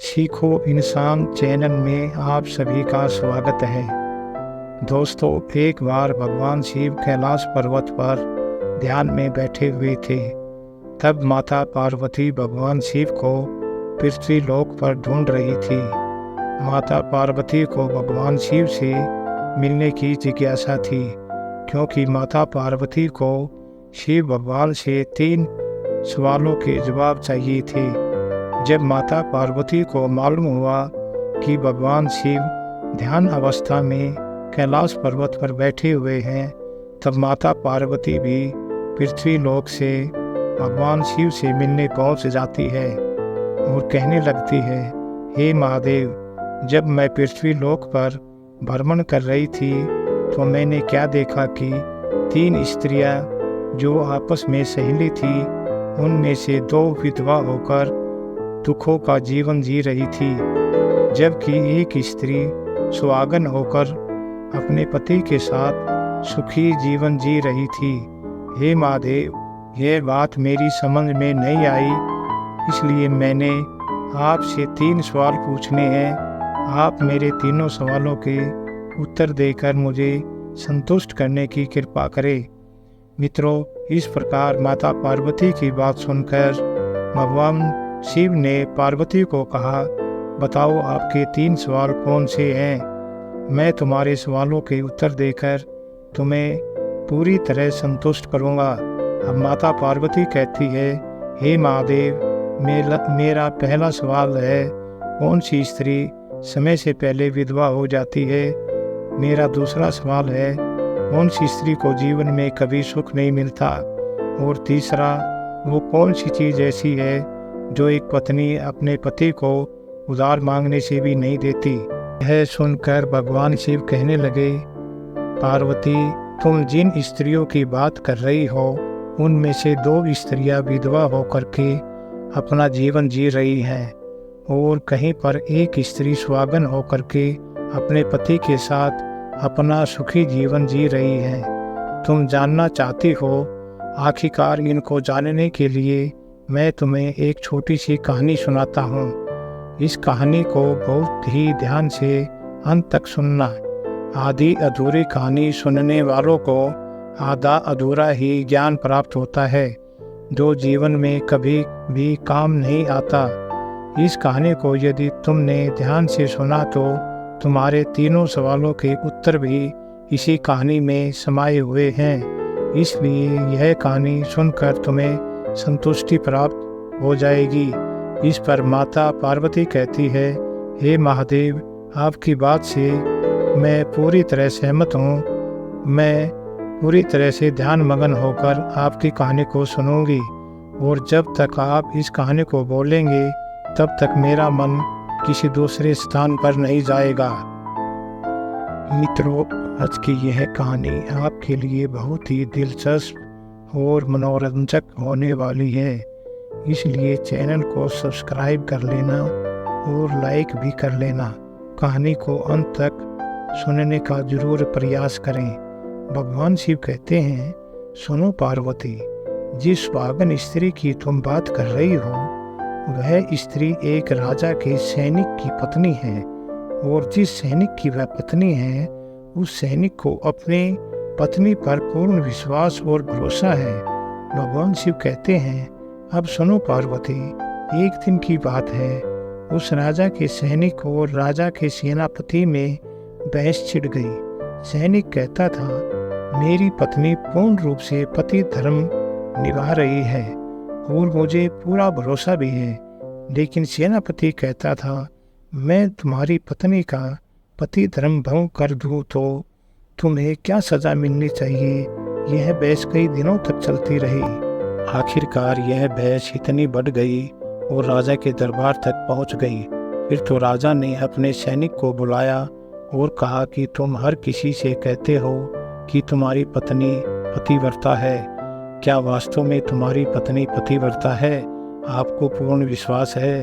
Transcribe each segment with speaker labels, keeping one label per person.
Speaker 1: सीखो इंसान चैनल में आप सभी का स्वागत है। दोस्तों, एक बार भगवान शिव कैलाश पर्वत पर ध्यान में बैठे हुए थे। तब माता पार्वती भगवान शिव को पृथ्वी लोक पर ढूंढ रही थी। माता पार्वती को भगवान शिव से मिलने की जिज्ञासा थी, क्योंकि माता पार्वती को शिव भगवान से 3 सवालों के जवाब चाहिए थे। जब माता पार्वती को मालूम हुआ कि भगवान शिव ध्यान अवस्था में कैलाश पर्वत पर बैठे हुए हैं, तब माता पार्वती भी पृथ्वी लोक से भगवान शिव से मिलने पहुंच जाती है और कहने लगती है, हे महादेव, जब मैं पृथ्वी लोक पर भ्रमण कर रही थी तो मैंने क्या देखा कि 3 स्त्रियां जो आपस में सहेली थी, उनमें से 2 विधवा होकर दुखों का जीवन जी रही थी, जबकि एक स्त्री सुहागन होकर अपने पति के साथ सुखी जीवन जी रही थी। हे महादेव, यह बात मेरी समझ में नहीं आई, इसलिए मैंने आपसे 3 सवाल पूछने हैं। आप मेरे तीनों सवालों के उत्तर देकर मुझे संतुष्ट करने की कृपा करें। मित्रों, इस प्रकार माता पार्वती की बात सुनकर भगवान शिव ने पार्वती को कहा, बताओ आपके 3 सवाल कौन से हैं? मैं तुम्हारे सवालों के उत्तर देकर तुम्हें पूरी तरह संतुष्ट करूंगा। अब माता पार्वती कहती है, हे महादेव, मेरा पहला सवाल है, कौन सी स्त्री समय से पहले विधवा हो जाती है? मेरा दूसरा सवाल है, कौन सी स्त्री को जीवन में कभी सुख नहीं मिलता? और तीसरा, वो कौन सी चीज़ ऐसी है जो एक पत्नी अपने पति को उधार मांगने से भी नहीं देती? यह सुनकर भगवान शिव कहने लगे, पार्वती, तुम जिन स्त्रियों की बात कर रही हो, उनमें से 2 स्त्रियां विधवा होकर के अपना जीवन जी रही हैं, और कहीं पर एक स्त्री सुहागन होकर के अपने पति के साथ अपना सुखी जीवन जी रही है। तुम जानना चाहती हो? आखिरकार इनको जानने के लिए मैं तुम्हें एक छोटी सी कहानी सुनाता हूँ। इस कहानी को बहुत ही ध्यान से अंत तक सुनना। आधी अधूरी कहानी सुनने वालों को आधा अधूरा ही ज्ञान प्राप्त होता है, जो जीवन में कभी भी काम नहीं आता। इस कहानी को यदि तुमने ध्यान से सुना तो तुम्हारे तीनों सवालों के उत्तर भी इसी कहानी में समाये हुए हैं। इसलिए यह कहानी सुनकर तुम्हें संतुष्टि प्राप्त हो जाएगी। इस पर माता पार्वती कहती है, हे महादेव, आपकी बात से मैं पूरी तरह सहमत हूँ। मैं पूरी तरह से ध्यान मगन होकर आपकी कहानी को सुनूंगी, और जब तक आप इस कहानी को बोलेंगे तब तक मेरा मन किसी दूसरे स्थान पर नहीं जाएगा। मित्रों, आज की यह कहानी आपके लिए बहुत ही दिलचस्प और मनोरंजक होने वाली है, इसलिए चैनल को सब्सक्राइब कर लेना और लाइक भी कर लेना। कहानी को अंत तक सुनने का जरूर प्रयास करें। भगवान शिव कहते हैं, सुनो पार्वती, जिस सुहागन स्त्री की तुम बात कर रही हो, वह स्त्री एक राजा के सैनिक की पत्नी है, और जिस सैनिक की वह पत्नी है, उस सैनिक को अपने पत्नी पर पूर्ण विश्वास और भरोसा है। भगवान शिव कहते हैं, अब सुनो पार्वती, एक दिन की बात है, उस राजा के सैनिक और राजा के सेनापति में बहस छिड़ गई। सैनिक कहता था, मेरी पत्नी पूर्ण रूप से पति धर्म निभा रही है और मुझे पूरा भरोसा भी है, लेकिन सेनापति कहता था, मैं तुम्हारी पत्नी का पति धर्म भंग कर दूं तो तुम्हें क्या सजा मिलनी चाहिए? यह बहस कई दिनों तक चलती रही। आखिरकार यह बहस इतनी बढ़ गई और राजा के दरबार तक पहुंच गई। फिर तो राजा ने अपने सैनिक को बुलाया और कहा कि तुम हर किसी से कहते हो कि तुम्हारी पत्नी पतिव्रता है। क्या वास्तव में तुम्हारी पत्नी पतिव्रता है? आपको पूर्ण विश्वास है?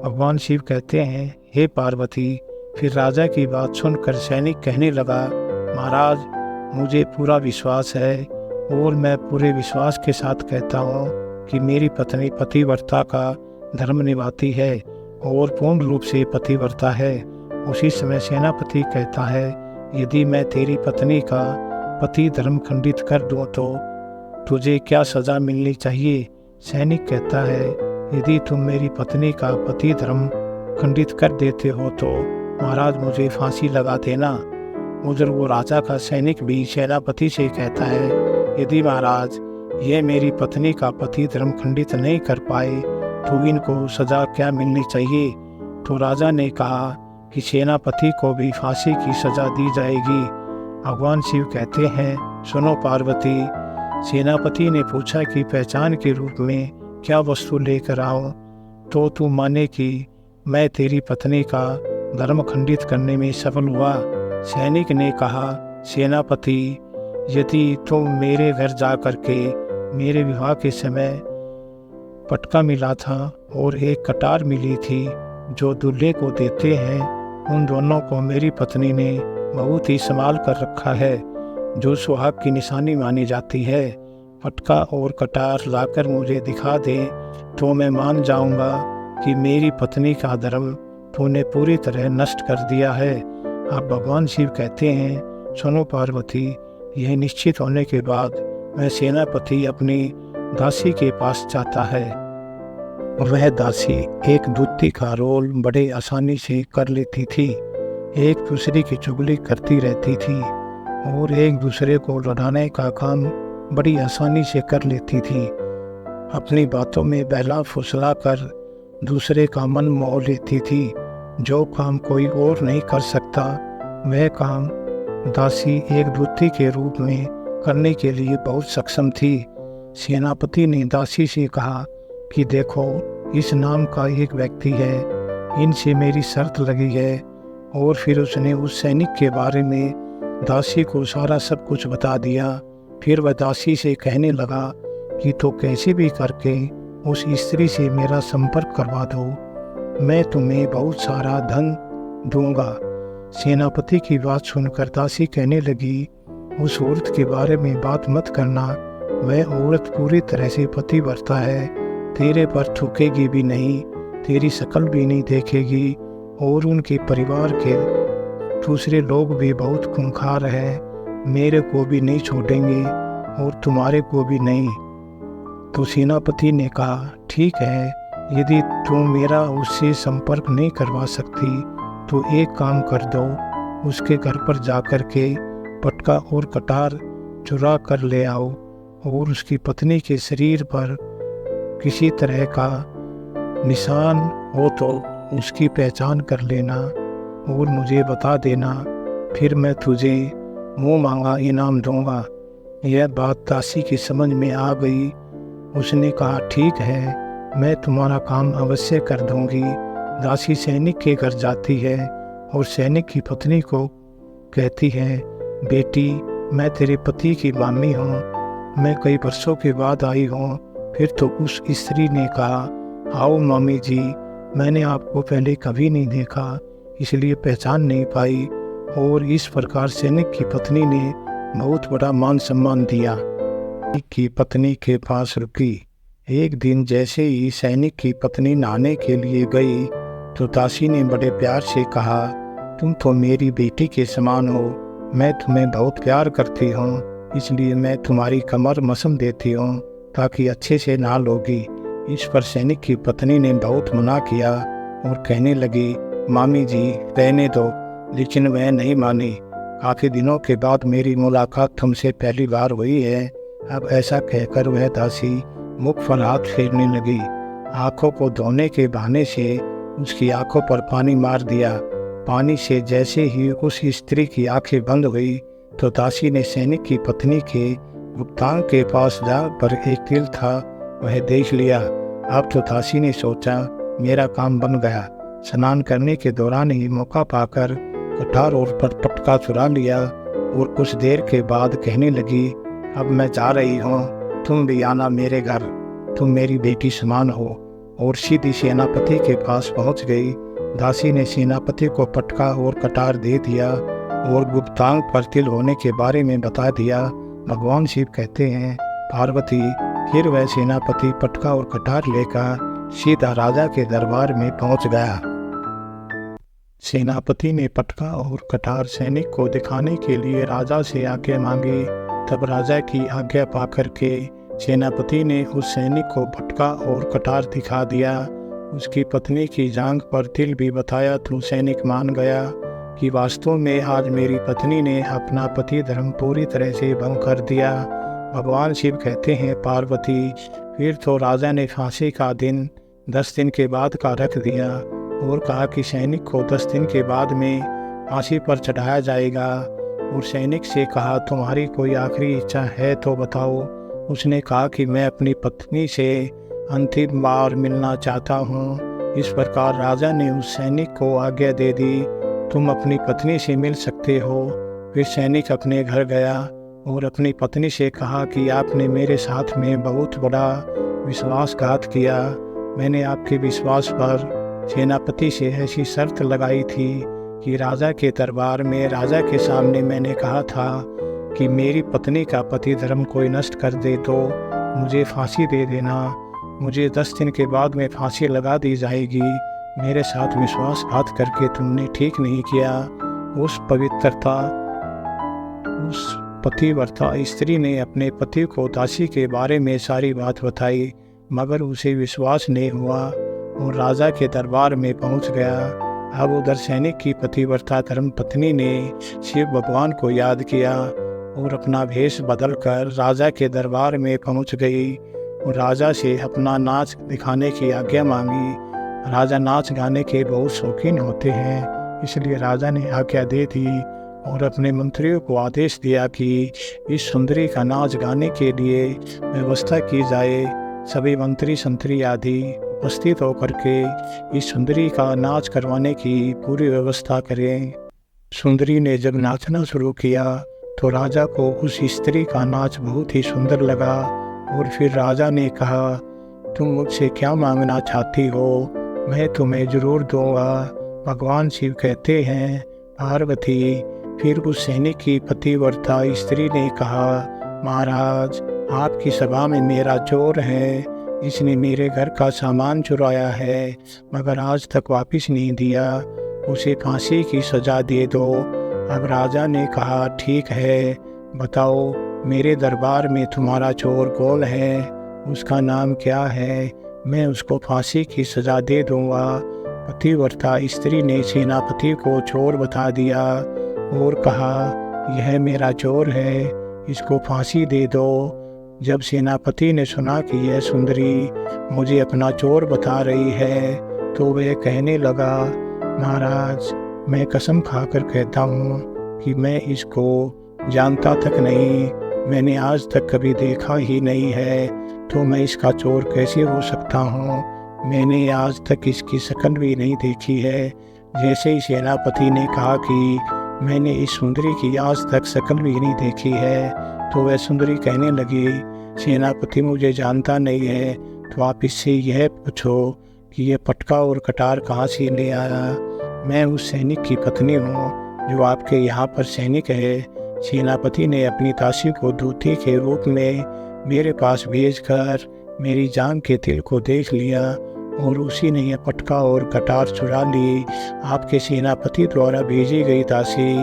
Speaker 1: भगवान शिव कहते हैं, हे पार्वती, फिर राजा की बात सुनकर सैनिक कहने लगा, महाराज, मुझे पूरा विश्वास है और मैं पूरे विश्वास के साथ कहता हूँ कि मेरी पत्नी पतिव्रता का धर्म निभाती है। और पूर्ण रूप से पतिव्रता है। उसी समय सेनापति कहता है, यदि मैं तेरी पत्नी का पति धर्म खंडित कर दूं तो तुझे क्या सजा मिलनी चाहिए? सैनिक कहता है, यदि तुम मेरी पत्नी का पति धर्म खंडित कर देते हो तो महाराज मुझे फांसी लगा देना। उधर वो राजा का सैनिक भी सेनापति से कहता है, यदि महाराज ये मेरी पत्नी का पति धर्म खंडित नहीं कर पाए तो इनको सजा क्या मिलनी चाहिए? तो राजा ने कहा कि सेनापति को भी फांसी की सजा दी जाएगी। भगवान शिव कहते हैं, सुनो पार्वती, सेनापति ने पूछा कि पहचान के रूप में क्या वस्तु लेकर आऊं तो तू माने कि मैं तेरी पत्नी का धर्म खंडित करने में सफल हुआ। सैनिक ने कहा, सेनापति, यदि तुम मेरे घर जा कर के मेरे विवाह के समय पटका मिला था और एक कटार मिली थी जो दूल्हे को देते हैं, उन दोनों को मेरी पत्नी ने बहुत ही संभाल कर रखा है, जो सुहाग की निशानी मानी जाती है। पटका और कटार लाकर मुझे दिखा दे तो मैं मान जाऊंगा कि मेरी पत्नी का धर्म तूने पूरी तरह नष्ट कर दिया है। अब भगवान शिव कहते हैं, सुनो पार्वती, यह निश्चित होने के बाद वह सेनापति अपनी दासी के पास जाता है। वह दासी एक दूती का रोल बड़े आसानी से कर लेती थी, एक दूसरे की चुगली करती रहती थी और एक दूसरे को लड़ाने का काम बड़ी आसानी से कर लेती थी। अपनी बातों में बहला फुसला कर दूसरे का मन मोह लेती थी। जो काम कोई और नहीं कर सकता वह काम दासी एक दूती के रूप में करने के लिए बहुत सक्षम थी। सेनापति ने दासी से कहा कि देखो, इस नाम का एक व्यक्ति है, इनसे मेरी शर्त लगी है। और फिर उसने उस सैनिक के बारे में दासी को सारा सब कुछ बता दिया। फिर वह दासी से कहने लगा कि तो कैसे भी करके उस स्त्री से मेरा संपर्क करवा दो, मैं तुम्हें बहुत सारा धन दूंगा। सेनापति की बात सुनकर दासी कहने लगी, उस औरत के बारे में बात मत करना, वह औरत पूरी तरह से पतिव्रता है, तेरे पर थूकेगी भी नहीं, तेरी शक्ल भी नहीं देखेगी और उनके परिवार के दूसरे लोग भी बहुत खूंखार हैं, मेरे को भी नहीं छोड़ेंगे और तुम्हारे को भी नहीं। तो सेनापति ने कहा, ठीक है, यदि तुम मेरा उससे संपर्क नहीं करवा सकती तो एक काम कर दो, उसके घर पर जाकर के पटका और कटार चुरा कर ले आओ और उसकी पत्नी के शरीर पर किसी तरह का निशान हो तो उसकी पहचान कर लेना और मुझे बता देना, फिर मैं तुझे मुँह मांगा इनाम दूंगा। यह बात दासी की समझ में आ गई। उसने कहा, ठीक है, मैं तुम्हारा काम अवश्य कर दूंगी। दासी सैनिक के घर जाती है और सैनिक की पत्नी को कहती है, बेटी, मैं तेरे पति की मामी हूँ, मैं कई वर्षों के बाद आई हूँ। फिर तो उस स्त्री ने कहा, आओ मामी जी, मैंने आपको पहले कभी नहीं देखा, इसलिए पहचान नहीं पाई। और इस प्रकार सैनिक की पत्नी ने बहुत बड़ा मान सम्मान दिया। सैनिक की पत्नी के पास रुकी। एक दिन जैसे ही सैनिक की पत्नी नहाने के लिए गई तो दासी ने बड़े प्यार से कहा, तुम तो मेरी बेटी के समान हो, मैं तुम्हें बहुत प्यार करती हूँ, इसलिए मैं तुम्हारी कमर मसम देती हूँ ताकि अच्छे से नहा लोगी। इस पर सैनिक की पत्नी ने बहुत मना किया और कहने लगी, मामी जी रहने दो, लेकिन वह नहीं मानी। काफ़ी दिनों के बाद मेरी मुलाकात तुमसे पहली बार हुई है। अब ऐसा कहकर वह दासी मुख पर हाथ फेरने लगी। आंखों को धोने के बहाने से उसकी आंखों पर पानी मार दिया। पानी से जैसे ही उस स्त्री की आंखें बंद हुई तो दासी ने सैनिक की पत्नी के गुप्तांग के पास जा पर एक तिल था वह देख लिया। अब तो दासी ने सोचा, मेरा काम बन गया। स्नान करने के दौरान ही मौका पाकर कटार और पटका चुरा लिया और कुछ देर के बाद कहने लगी, अब मैं जा रही हूँ, तुम भी आना मेरे घर, तुम मेरी बेटी समान हो। और सीधी सेनापति के पास पहुँच गई। दासी ने सेनापति को पटका और कटार दे दिया और गुप्तांग पर तिल होने के बारे में बता दिया। भगवान शिव कहते हैं, पार्वती, फिर वह सेनापति पटका और कटार लेकर सीधा राजा के दरबार में पहुंच गया। सेनापति ने पटका और कटार सैनिक को दिखाने के लिए राजा से आज्ञा मांगी। तब राजा की आज्ञा पाकर के सेनापति ने उस सैनिक को पटका और कटार दिखा दिया। उसकी पत्नी की जांघ पर तिल भी बताया तो सैनिक मान गया कि वास्तव में आज मेरी पत्नी ने अपना पति धर्म पूरी तरह से भंग कर दिया। भगवान शिव कहते हैं, पार्वती, फिर तो राजा ने फांसी का दिन 10 दिन के बाद का रख दिया और कहा कि सैनिक को 10 दिन के बाद में फांसी पर चढ़ाया जाएगा। और सैनिक से कहा, तुम्हारी कोई आखिरी इच्छा है तो बताओ। उसने कहा कि मैं अपनी पत्नी से अंतिम बार मिलना चाहता हूँ। इस प्रकार राजा ने उस सैनिक को आज्ञा दे दी, तुम अपनी पत्नी से मिल सकते हो। फिर सैनिक अपने घर गया और अपनी पत्नी से कहा कि आपने मेरे साथ में बहुत बड़ा विश्वासघात किया। मैंने आपके विश्वास पर सेनापति से ऐसी शर्त लगाई थी कि राजा के दरबार में राजा के सामने मैंने कहा था कि मेरी पत्नी का पति धर्म कोई नष्ट कर दे तो मुझे फांसी दे देना। मुझे 10 दिन के बाद में फांसी लगा दी जाएगी। मेरे साथ विश्वासघात करके तुमने ठीक नहीं किया। उस पतिव्रता स्त्री ने अपने पति को दासी के बारे में सारी बात बताई, मगर उसे विश्वास नहीं हुआ और राजा के दरबार में पहुंच गया। अब उधर सैनिक की पतिव्रता धर्म पत्नी ने शिव भगवान को याद किया और अपना भेष बदलकर राजा के दरबार में पहुंच गई और राजा से अपना नाच दिखाने की आज्ञा मांगी। राजा नाच गाने के बहुत शौकीन होते हैं, इसलिए राजा ने आज्ञा दे दी और अपने मंत्रियों को आदेश दिया कि इस सुंदरी का नाच गाने के लिए व्यवस्था की जाए। सभी मंत्री संतरी आदि उपस्थित होकर के इस सुंदरी का नाच करवाने की पूरी व्यवस्था करें। सुंदरी ने जब नाचना शुरू किया तो राजा को उस स्त्री का नाच बहुत ही सुंदर लगा और फिर राजा ने कहा, तुम मुझसे क्या मांगना चाहती हो, मैं तुम्हें जरूर दूंगा। भगवान शिव कहते हैं, पार्वती, फिर उस सैनिक की पतिव्रता स्त्री ने कहा, महाराज, आपकी सभा में मेरा चोर है, इसने मेरे घर का सामान चुराया है मगर आज तक वापस नहीं दिया, उसे फांसी की सजा दे दो। अब राजा ने कहा, ठीक है, बताओ मेरे दरबार में तुम्हारा चोर कौन है, उसका नाम क्या है, मैं उसको फांसी की सजा दे दूंगा। पतिव्रता स्त्री ने सेनापति को चोर बता दिया और कहा, यह मेरा चोर है, इसको फांसी दे दो। जब सेनापति ने सुना कि यह सुंदरी मुझे अपना चोर बता रही है तो वह कहने लगा, महाराज, मैं कसम खाकर कहता हूँ कि मैं इसको जानता तक नहीं, मैंने आज तक कभी देखा ही नहीं है, तो मैं इसका चोर कैसे हो सकता हूँ। मैंने आज तक इसकी शक्ल भी नहीं देखी है। जैसे ही सेनापति ने कहा कि मैंने इस सुंदरी की आज तक शक्ल भी नहीं देखी है, तो वह सुंदरी कहने लगी, सेनापति मुझे जानता नहीं है, तो आप इससे यह पूछो कि यह पटका और कटार कहाँ से ले आया। मैं उस सैनिक की पत्नी हूँ जो आपके यहाँ पर सैनिक है। सेनापति ने अपनी दासी को दूती के रूप में मेरे पास भेजकर मेरी जांघ के तिल को देख लिया और उसी ने यह पटका और कटार चुरा ली। आपके सेनापति द्वारा भेजी गई दासी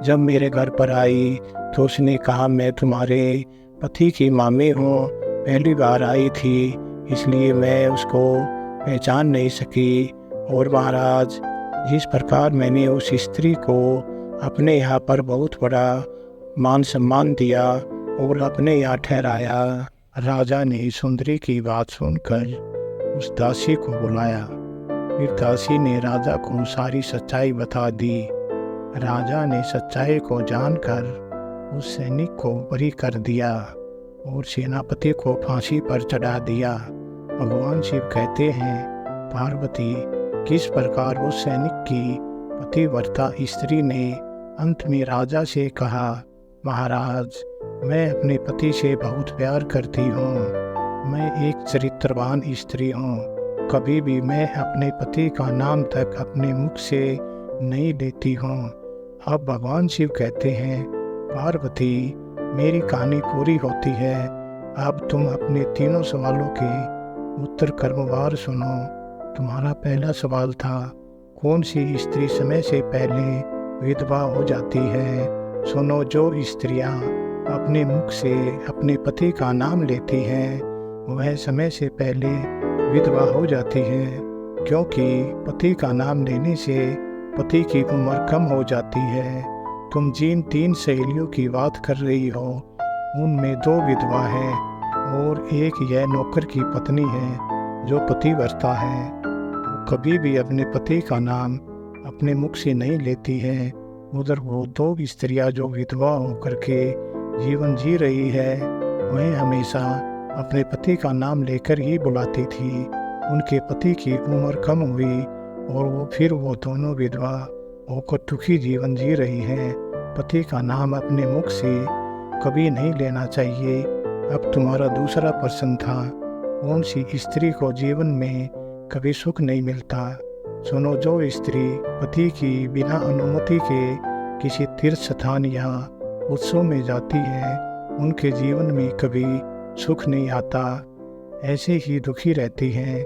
Speaker 1: जब मेरे घर पर आई तो उसने कहा, मैं तुम्हारे पति की मामी हूँ, पहली बार आई थी इसलिए मैं उसको पहचान नहीं सकी। और महाराज, जिस प्रकार मैंने उस स्त्री को अपने यहाँ पर बहुत बड़ा मान सम्मान दिया और अपने यहाँ ठहराया। राजा ने सुंदरी की बात सुनकर उस दासी को बुलाया। फिर दासी ने राजा को सारी सच्चाई बता दी। राजा ने सच्चाई को जानकर उस सैनिक को बरी कर दिया और सेनापति को फांसी पर चढ़ा दिया। भगवान शिव कहते हैं, पार्वती, किस प्रकार उस सैनिक की पतिव्रता स्त्री ने अंत में राजा से कहा, महाराज, मैं अपने पति से बहुत प्यार करती हूँ, मैं एक चरित्रवान स्त्री हूँ, कभी भी मैं अपने पति का नाम तक अपने मुख से नहीं लेती हूँ। अब भगवान शिव कहते हैं, पार्वती, मेरी कहानी पूरी होती है। अब तुम अपने तीनों सवालों के उत्तर क्रमवार सुनो। तुम्हारा पहला सवाल था, कौन सी स्त्री समय से पहले विधवा हो जाती है? सुनो, जो स्त्रियां अपने मुख से अपने पति का नाम लेती हैं वह समय से पहले विधवा हो जाती है, क्योंकि पति का नाम लेने से पति की उम्र कम हो जाती है। तुम जिन 3 सहेलियों की बात कर रही हो उनमें 2 विधवा हैं और एक यह नौकर की पत्नी है जो पतिव्रता है। वो कभी भी अपने पति का नाम अपने मुख से नहीं लेती है। उधर वो 2 स्त्रियां जो विधवा होकर के जीवन जी रही है वह हमेशा अपने पति का नाम लेकर ही बुलाती थी। उनके पति की उम्र कम हुई और वो दोनों विधवा होकर दुखी जीवन जी रही हैं। पति का नाम अपने मुख से कभी नहीं लेना चाहिए। अब तुम्हारा दूसरा प्रश्न था, कौन सी स्त्री को जीवन में कभी सुख नहीं मिलता? सुनो, जो स्त्री पति की बिना अनुमति के किसी तीर्थ स्थान या उत्सव में जाती है उनके जीवन में कभी सुख नहीं आता, ऐसे ही दुखी रहती हैं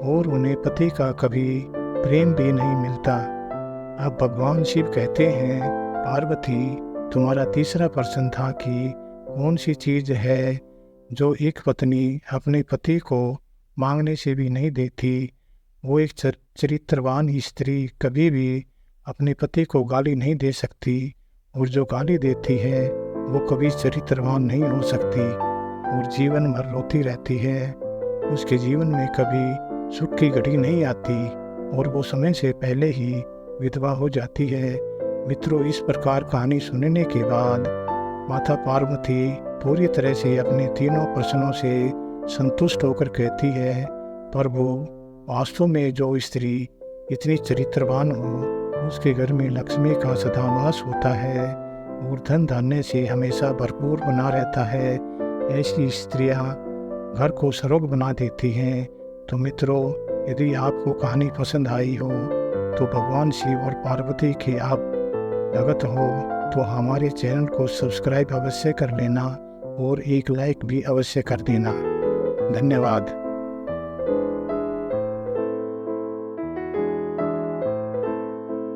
Speaker 1: और उन्हें पति का कभी प्रेम भी नहीं मिलता। अब भगवान शिव कहते हैं, पार्वती, तुम्हारा तीसरा प्रश्न था कि कौन सी चीज़ है जो एक पत्नी अपने पति को मांगने से भी नहीं देती? वो एक चरित्रवान स्त्री कभी भी अपने पति को गाली नहीं दे सकती और जो गाली देती है वो कभी चरित्रवान नहीं हो सकती और जीवन भर रोती रहती है। उसके जीवन में कभी सुख की घड़ी नहीं आती और वो समय से पहले ही विधवा हो जाती है। मित्रों, इस प्रकार कहानी सुनने के बाद माता पार्वती पूरी तरह से अपने तीनों प्रश्नों से संतुष्ट होकर कहती है, प्रभु, वास्तव में जो स्त्री इतनी चरित्रवान हो उसके घर में लक्ष्मी का सदा वास होता है और धन धान्य से हमेशा भरपूर बना रहता है। ऐसी स्त्रियां घर को स्वर्ग बना देती हैं। तो मित्रों, यदि आपको कहानी पसंद आई हो तो भगवान शिव और पार्वती के आप भगत हो तो हमारे चैनल को सब्सक्राइब अवश्य कर लेना और एक लाइक भी अवश्य कर देना। धन्यवाद।